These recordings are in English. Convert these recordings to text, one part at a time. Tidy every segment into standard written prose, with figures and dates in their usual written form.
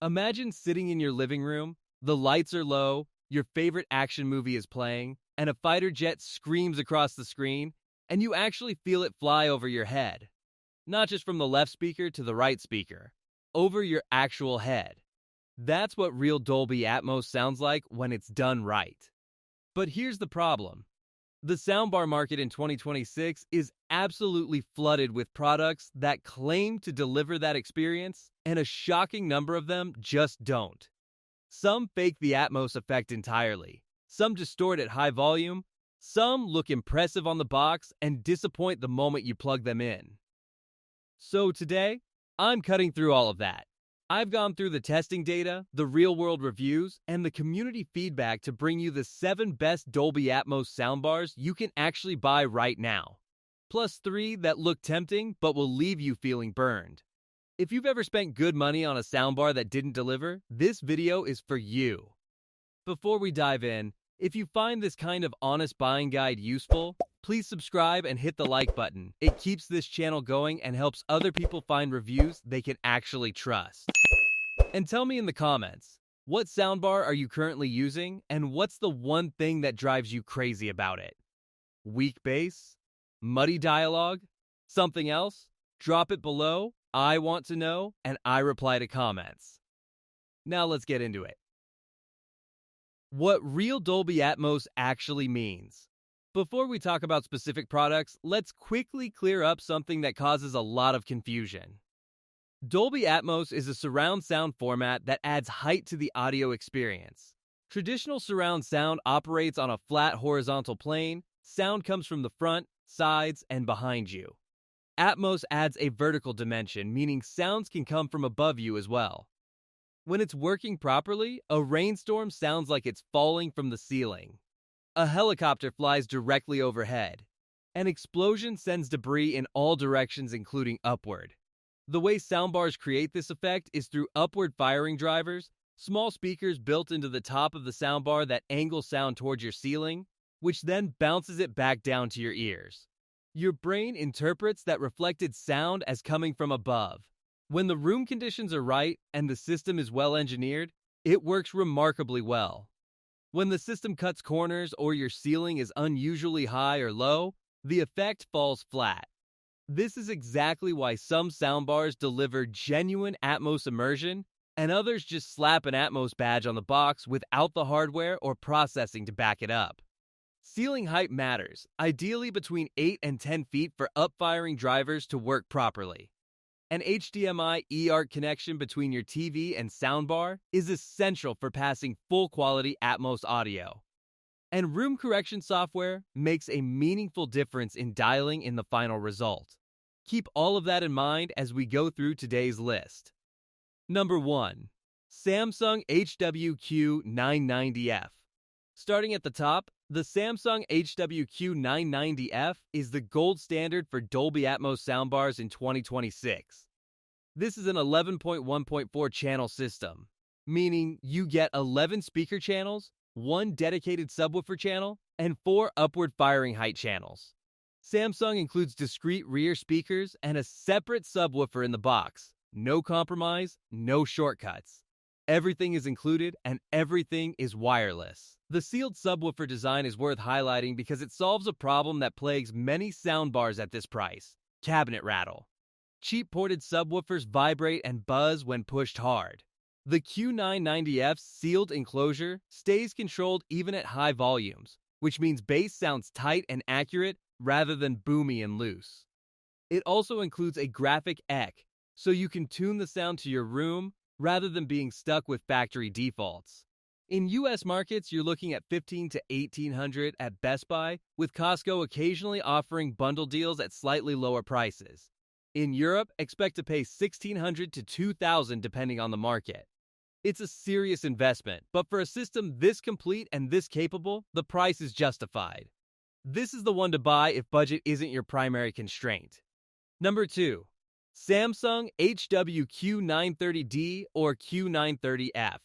Imagine sitting in your living room, the lights are low, your favorite action movie is playing, and a fighter jet screams across the screen, and you actually feel it fly over your head. Not just from the left speaker to the right speaker, over your actual head. That's what real Dolby Atmos sounds like when it's done right. But here's the problem. The soundbar market in 2026 is absolutely flooded with products that claim to deliver that experience, and a shocking number of them just don't. Some fake the Atmos effect entirely, some distort at high volume, some look impressive on the box and disappoint the moment you plug them in. So today, I'm cutting through all of that. I've gone through the testing data, the real-world reviews, and the community feedback to bring you the 7 best Dolby Atmos soundbars you can actually buy right now. Plus 3 that look tempting but will leave you feeling burned. If you've ever spent good money on a soundbar that didn't deliver, this video is for you. Before we dive in, if you find this kind of honest buying guide useful, please subscribe and hit the like button. It keeps this channel going and helps other people find reviews they can actually trust. And tell me in the comments, what soundbar are you currently using and what's the one thing that drives you crazy about it? Weak bass? Muddy dialogue? Something else? Drop it below, I want to know, and I reply to comments. Now let's get into it. What real Dolby Atmos actually means. Before we talk about specific products, let's quickly clear up something that causes a lot of confusion. Dolby Atmos is a surround sound format that adds height to the audio experience. Traditional surround sound operates on a flat horizontal plane. Sound comes from the front, sides, and behind you. Atmos adds a vertical dimension, meaning sounds can come from above you as well. When it's working properly, a rainstorm sounds like it's falling from the ceiling. A helicopter flies directly overhead. An explosion sends debris in all directions, including upward. The way soundbars create this effect is through upward firing drivers, small speakers built into the top of the soundbar that angle sound towards your ceiling, which then bounces it back down to your ears. Your brain interprets that reflected sound as coming from above. When the room conditions are right and the system is well engineered, it works remarkably well. When the system cuts corners or your ceiling is unusually high or low, the effect falls flat. This is exactly why some soundbars deliver genuine Atmos immersion and others just slap an Atmos badge on the box without the hardware or processing to back it up. Ceiling height matters, ideally between 8 and 10 feet for up-firing drivers to work properly. An HDMI eARC connection between your TV and soundbar is essential for passing full-quality Atmos audio. And room correction software makes a meaningful difference in dialing in the final result. Keep all of that in mind as we go through today's list. Number 1. Samsung HWQ990F. Starting at the top, the Samsung HWQ990F is the gold standard for Dolby Atmos soundbars in 2026. This is an 11.1.4 channel system, meaning you get 11 speaker channels, 1 dedicated subwoofer channel, and 4 upward firing height channels. Samsung includes discrete rear speakers and a separate subwoofer in the box. No compromise, no shortcuts. Everything is included and everything is wireless. The sealed subwoofer design is worth highlighting because it solves a problem that plagues many soundbars at this price: cabinet rattle. Cheap ported subwoofers vibrate and buzz when pushed hard. The Q990F's sealed enclosure stays controlled even at high volumes, which means bass sounds tight and accurate rather than boomy and loose. It also includes a graphic EQ, so you can tune the sound to your room rather than being stuck with factory defaults. In US markets, you're looking at $1,500 to $1,800 at Best Buy, with Costco occasionally offering bundle deals at slightly lower prices. In Europe, expect to pay $1,600 to $2,000 depending on the market. It's a serious investment, but for a system this complete and this capable, the price is justified. This is the one to buy if budget isn't your primary constraint. Number 2. Samsung HWQ930D or Q930F.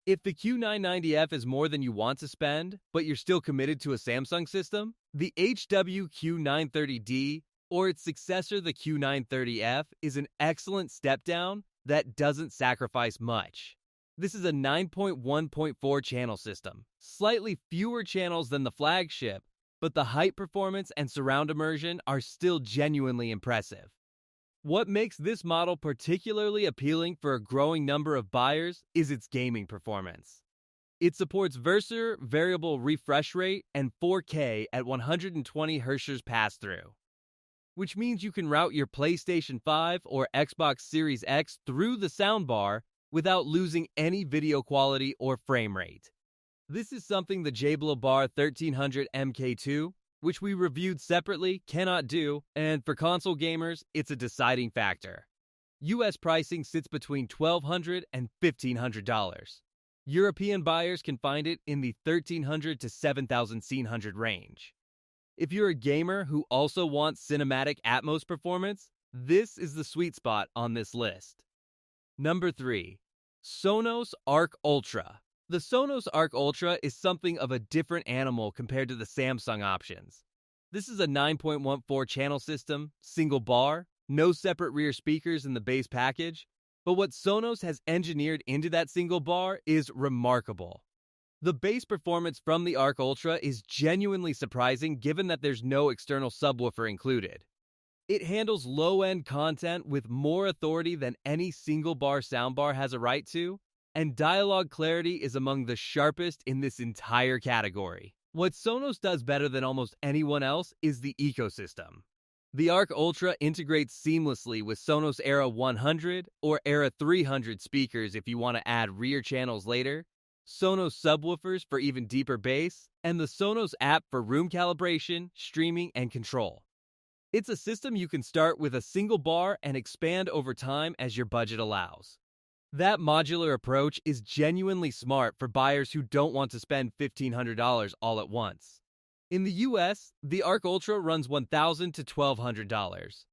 If the Q990F is more than you want to spend, but you're still committed to a Samsung system, the HWQ930D or its successor, the Q930F, is an excellent step down that doesn't sacrifice much. This is a 9.1.4 channel system, slightly fewer channels than the flagship, but the height performance and surround immersion are still genuinely impressive. What makes this model particularly appealing for a growing number of buyers is its gaming performance. It supports Versor variable refresh rate and 4K at 120 Hz pass-through, which means you can route your PlayStation 5 or Xbox Series X through the soundbar without losing any video quality or frame rate. This is something the Jabil Bar 1300 MK2, which we reviewed separately, cannot do, and for console gamers, it's a deciding factor. US pricing sits between $1,200 and $1,500. European buyers can find it in the 1,300 to 7,700 range. If you're a gamer who also wants cinematic Atmos performance, this is the sweet spot on this list. Number 3. Sonos Arc Ultra. The Sonos Arc Ultra is something of a different animal compared to the Samsung options. This is a 9.14 channel system, single bar, no separate rear speakers in the base package, but what Sonos has engineered into that single bar is remarkable. The bass performance from the Arc Ultra is genuinely surprising given that there's no external subwoofer included. It handles low-end content with more authority than any single-bar soundbar has a right to, and dialogue clarity is among the sharpest in this entire category. What Sonos does better than almost anyone else is the ecosystem. The Arc Ultra integrates seamlessly with Sonos Era 100 or Era 300 speakers if you want to add rear channels later, Sonos subwoofers for even deeper bass, and the Sonos app for room calibration, streaming, and control. It's a system you can start with a single bar and expand over time as your budget allows. That modular approach is genuinely smart for buyers who don't want to spend $1,500 all at once. In the US, the Arc Ultra runs $1,000 to $1,200.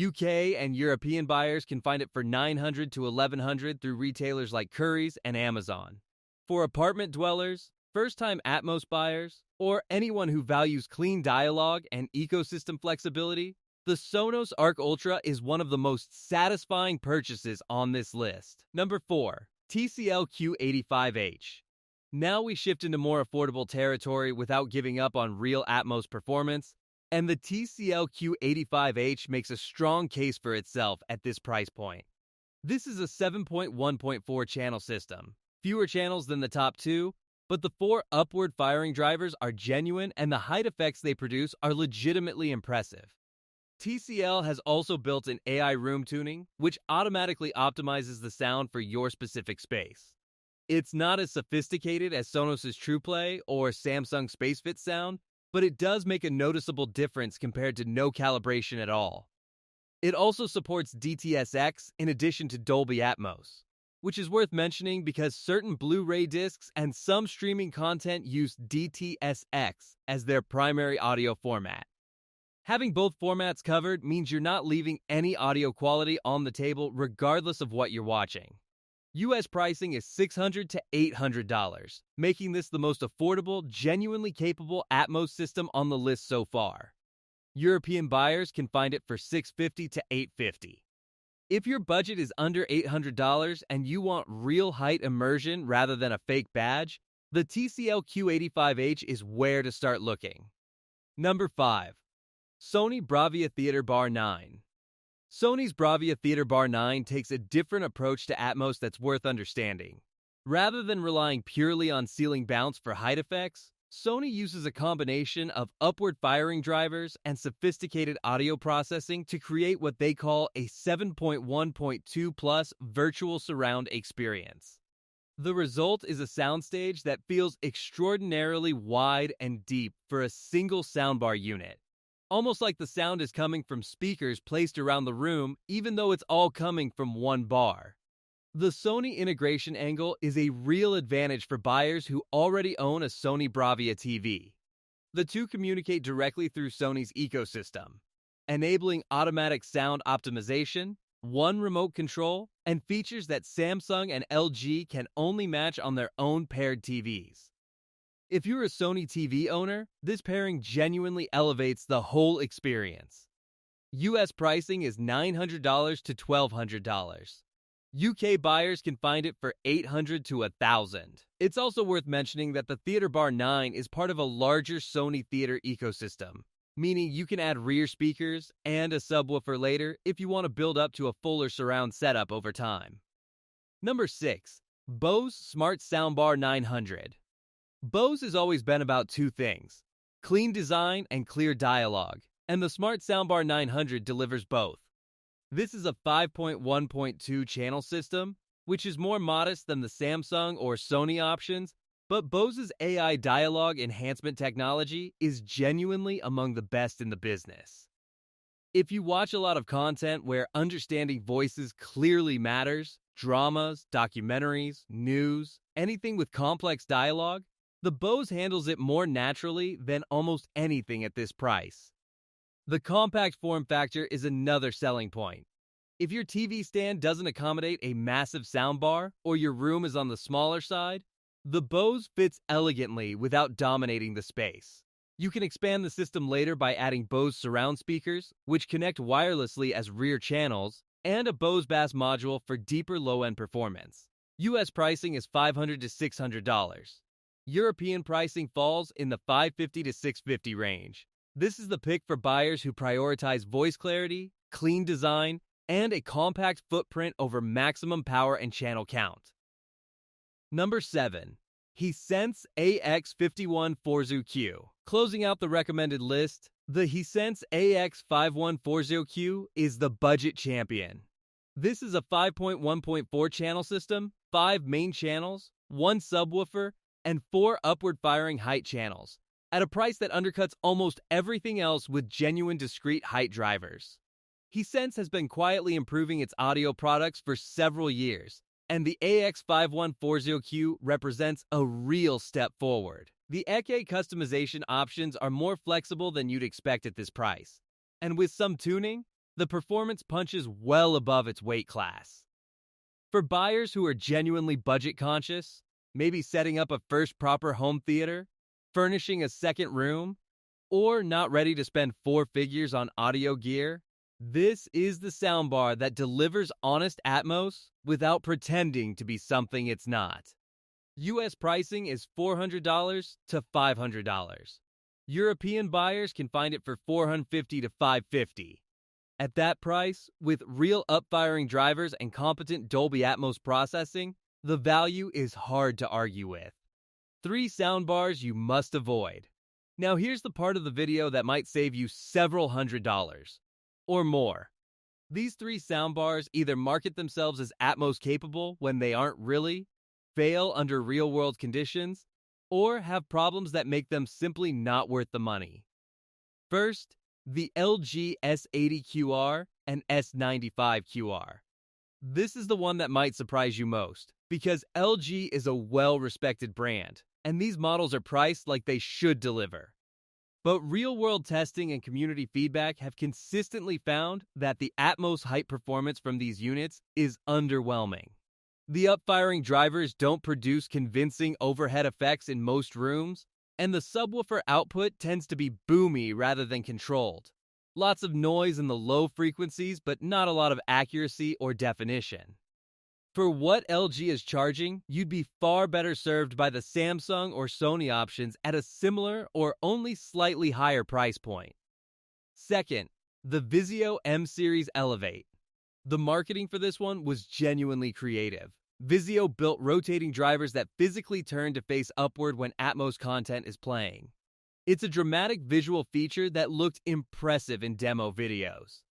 UK and European buyers can find it for $900 to $1,100 through retailers like Currys and Amazon. For apartment dwellers, first-time Atmos buyers, or anyone who values clean dialogue and ecosystem flexibility, the Sonos Arc Ultra is one of the most satisfying purchases on this list. Number 4. TCL Q85H. Now we shift into more affordable territory without giving up on real Atmos performance, and the TCL Q85H makes a strong case for itself at this price point. This is a 7.1.4 channel system, fewer channels than the top two, but the 4 upward firing drivers are genuine and the height effects they produce are legitimately impressive. TCL has also built in AI room tuning, which automatically optimizes the sound for your specific space. It's not as sophisticated as Sonos' TruePlay or Samsung SpaceFit sound, but it does make a noticeable difference compared to no calibration at all. It also supports DTS:X in addition to Dolby Atmos, which is worth mentioning because certain Blu-ray discs and some streaming content use DTS:X as their primary audio format. Having both formats covered means you're not leaving any audio quality on the table regardless of what you're watching. US pricing is $600 to $800, making this the most affordable, genuinely capable Atmos system on the list so far. European buyers can find it for $650 to $850. If your budget is under $800 and you want real height immersion rather than a fake badge, the TCL Q85H is where to start looking. Number 5. Sony Bravia Theater Bar 9. Sony's Bravia Theater Bar 9 takes a different approach to Atmos that's worth understanding. Rather than relying purely on ceiling bounce for height effects, Sony uses a combination of upward firing drivers and sophisticated audio processing to create what they call a 7.1.2 plus virtual surround experience. The result is a soundstage that feels extraordinarily wide and deep for a single soundbar unit. Almost like the sound is coming from speakers placed around the room, even though it's all coming from one bar. The Sony integration angle is a real advantage for buyers who already own a Sony Bravia TV. The two communicate directly through Sony's ecosystem, enabling automatic sound optimization, one remote control, and features that Samsung and LG can only match on their own paired TVs. If you're a Sony TV owner, this pairing genuinely elevates the whole experience. US pricing is $900 to $1,200. UK buyers can find it for $800 to $1,000. It's also worth mentioning that the Theater Bar 9 is part of a larger Sony theater ecosystem, meaning you can add rear speakers and a subwoofer later if you want to build up to a fuller surround setup over time. Number 6. Bose Smart Soundbar 900. Bose has always been about two things: clean design and clear dialogue, and the Smart Soundbar 900 delivers both. This is a 5.1.2 channel system, which is more modest than the Samsung or Sony options, but Bose's AI dialogue enhancement technology is genuinely among the best in the business. If you watch a lot of content where understanding voices clearly matters, dramas, documentaries, news, anything with complex dialogue, the Bose handles it more naturally than almost anything at this price. The compact form factor is another selling point. If your TV stand doesn't accommodate a massive soundbar or your room is on the smaller side, the Bose fits elegantly without dominating the space. You can expand the system later by adding Bose surround speakers, which connect wirelessly as rear channels, and a Bose Bass module for deeper low-end performance. US pricing is $500 to $600. European pricing falls in the $550 to $650 range. This is the pick for buyers who prioritize voice clarity, clean design, and a compact footprint over maximum power and channel count. Number 7. Hisense AX51 Forzu-Q. Closing out the recommended list, the Hisense AX5140Q is the budget champion. This is a 5.1.4 channel system, 5 main channels, 1 subwoofer, and 4 upward firing height channels, at a price that undercuts almost everything else with genuine discrete height drivers. Hisense has been quietly improving its audio products for several years, and the AX5140Q represents a real step forward. The EK customization options are more flexible than you'd expect at this price, and with some tuning, the performance punches well above its weight class. For buyers who are genuinely budget conscious, maybe setting up a first proper home theater, furnishing a second room, or not ready to spend 4 figures on audio gear, this is the soundbar that delivers honest Atmos without pretending to be something it's not. US pricing is $400 to $500. European buyers can find it for $450 to $550. At that price, with real upfiring drivers and competent Dolby Atmos processing, the value is hard to argue with. 3 soundbars you must avoid. Now here's the part of the video that might save you several $100s. Or more. These 3 soundbars either market themselves as Atmos capable when they aren't really, fail under real-world conditions, or have problems that make them simply not worth the money. First, the LG S80QR and S95QR. This is the one that might surprise you most, because LG is a well-respected brand, and these models are priced like they should deliver. But real-world testing and community feedback have consistently found that the Atmos height performance from these units is underwhelming. The upfiring drivers don't produce convincing overhead effects in most rooms, and the subwoofer output tends to be boomy rather than controlled. Lots of noise in the low frequencies, but not a lot of accuracy or definition. For what LG is charging, you'd be far better served by the Samsung or Sony options at a similar or only slightly higher price point. Second, the Vizio M-Series Elevate. The marketing for this one was genuinely creative. Vizio built rotating drivers that physically turn to face upward when Atmos content is playing. It's a dramatic visual feature that looked impressive in demo videos.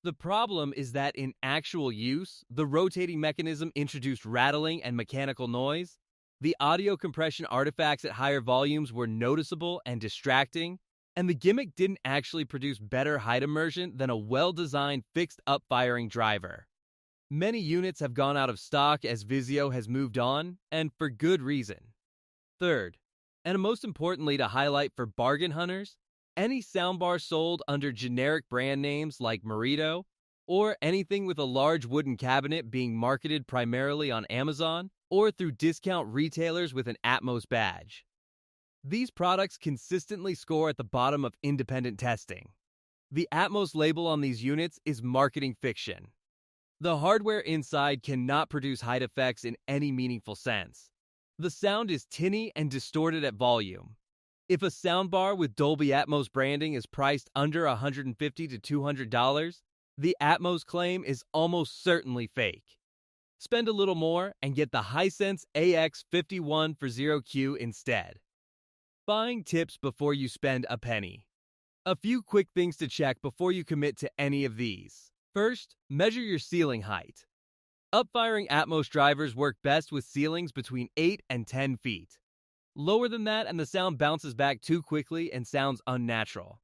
The problem is that in actual use, the rotating mechanism introduced rattling and mechanical noise. The audio compression artifacts at higher volumes were noticeable and distracting, and the gimmick didn't actually produce better height immersion than a well-designed fixed upfiring driver. Many units have gone out of stock as Vizio has moved on, and for good reason. Third, and most importantly to highlight for bargain hunters, any soundbar sold under generic brand names like Merito, or anything with a large wooden cabinet being marketed primarily on Amazon or through discount retailers with an Atmos badge. These products consistently score at the bottom of independent testing. The Atmos label on these units is marketing fiction. The hardware inside cannot produce height effects in any meaningful sense. The sound is tinny and distorted at volume. If a soundbar with Dolby Atmos branding is priced under $150 to $200, the Atmos claim is almost certainly fake. Spend a little more and get the Hisense AX51 for 0Q instead. Buying tips before you spend a penny. A few quick things to check before you commit to any of these. First, measure your ceiling height. Up-firing Atmos drivers work best with ceilings between 8 and 10 feet. Lower than that and the sound bounces back too quickly and sounds unnatural.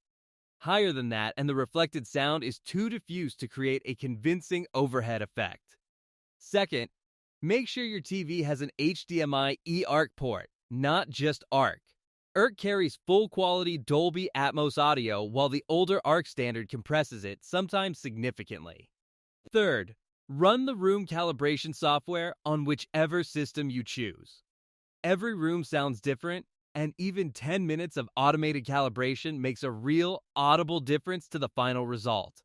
Higher than that and the reflected sound is too diffuse to create a convincing overhead effect. Second, make sure your TV has an HDMI eARC port, not just ARC. ARC carries full-quality Dolby Atmos audio while the older ARC standard compresses it, sometimes significantly. Third, run the room calibration software on whichever system you choose. Every room sounds different, and even 10 minutes of automated calibration makes a real, audible difference to the final result.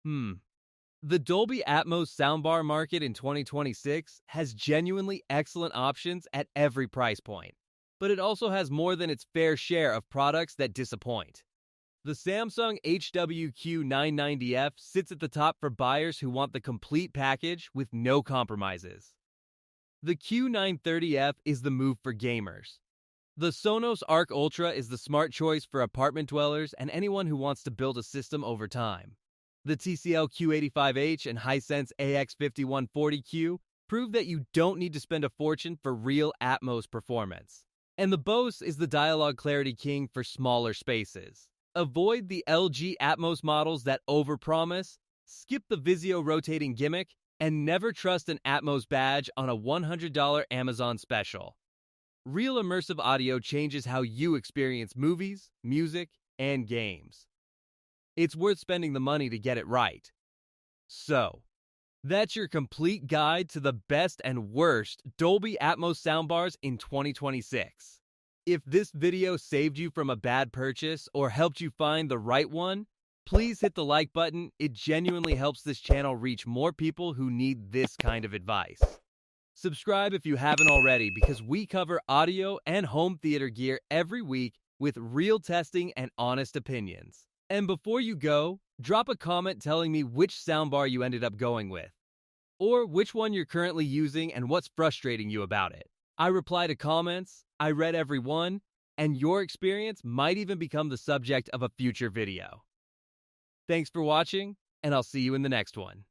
The Dolby Atmos Soundbar market in 2026 has genuinely excellent options at every price point, but it also has more than its fair share of products that disappoint. The Samsung HWQ990F sits at the top for buyers who want the complete package with no compromises. The Q930F is the move for gamers. The Sonos Arc Ultra is the smart choice for apartment dwellers and anyone who wants to build a system over time. The TCL Q85H and Hisense AX5140Q prove that you don't need to spend a fortune for real Atmos performance. And the Bose is the Dialogue Clarity King for smaller spaces. Avoid the LG Atmos models that overpromise, skip the Vizio rotating gimmick, and never trust an Atmos badge on a $100 Amazon special. Real immersive audio changes how you experience movies, music, and games. It's worth spending the money to get it right. So, that's your complete guide to the best and worst Dolby Atmos soundbars in 2026. If this video saved you from a bad purchase or helped you find the right one, please hit the like button. It genuinely helps this channel reach more people who need this kind of advice. Subscribe if you haven't already because we cover audio and home theater gear every week with real testing and honest opinions. And before you go, drop a comment telling me which soundbar you ended up going with, or which one you're currently using and what's frustrating you about it. I reply to comments, I read every one, and your experience might even become the subject of a future video. Thanks for watching, and I'll see you in the next one.